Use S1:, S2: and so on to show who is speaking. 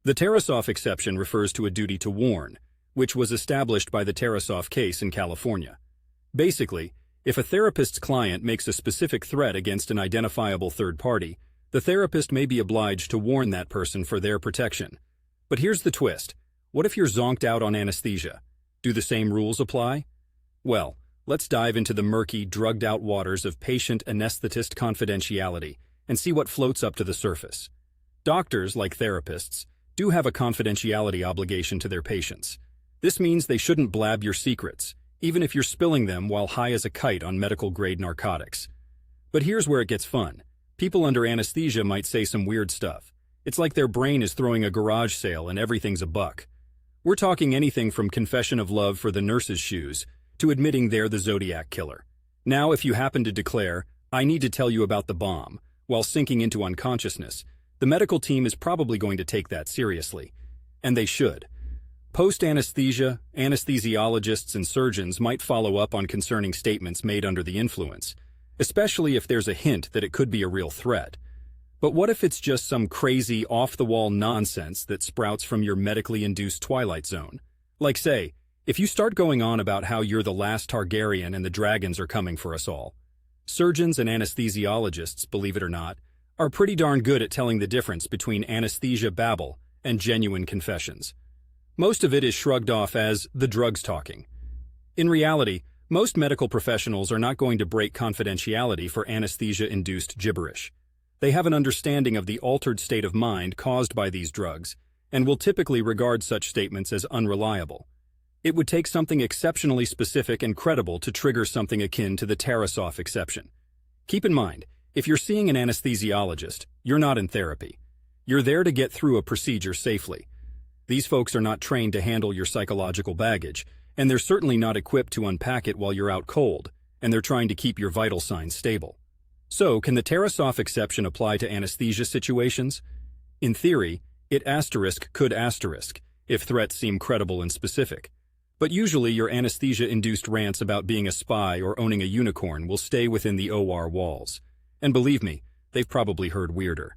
S1: The Tarasoff exception refers to a duty to warn, which was established by the Tarasoff case in California. Basically, if a therapist's client makes a specific threat against an identifiable third party, the therapist may be obliged to warn that person for their protection. But here's the twist. What if you're zonked out on anesthesia? Do the same rules apply? Well, let's dive into the murky, drugged-out waters of patient-anesthetist confidentiality and see what floats up to the surface. Doctors, like therapists, do have a confidentiality obligation to their patients. This means they shouldn't blab your secrets, even if you're spilling them while high as a kite on medical-grade narcotics. But here's where it gets fun. People under anesthesia might say some weird stuff. It's like their brain is throwing a garage sale and everything's a buck. We're talking anything from confession of love for the nurse's shoes to admitting they're the Zodiac killer. Now, if you happen to declare, "I need to tell you about the bomb," while sinking into unconsciousness, the medical team is probably going to take that seriously. And they should. Post-anesthesia, anesthesiologists and surgeons might follow up on concerning statements made under the influence, especially if there's a hint that it could be a real threat. But what if it's just some crazy, off-the-wall nonsense that sprouts from your medically induced twilight zone? Like, say, if you start going on about how you're the last Targaryen and the dragons are coming for us all. Surgeons and anesthesiologists, believe it or not, are pretty darn good at telling the difference between anesthesia babble and genuine confessions. Most of it is shrugged off as the drugs talking. In reality, most medical professionals are not going to break confidentiality for anesthesia-induced gibberish. They have an understanding of the altered state of mind caused by these drugs and will typically regard such statements as unreliable. It would take something exceptionally specific and credible to trigger something akin to the Tarasoff exception. Keep in mind, if you're seeing an anesthesiologist, you're not in therapy. You're there to get through a procedure safely. These folks are not trained to handle your psychological baggage, and they're certainly not equipped to unpack it while you're out cold, and they're trying to keep your vital signs stable. So, can the Tarasoff exception apply to anesthesia situations? In theory, it could if threats seem credible and specific. But usually your anesthesia-induced rants about being a spy or owning a unicorn will stay within the OR walls. And believe me, they've probably heard weirder.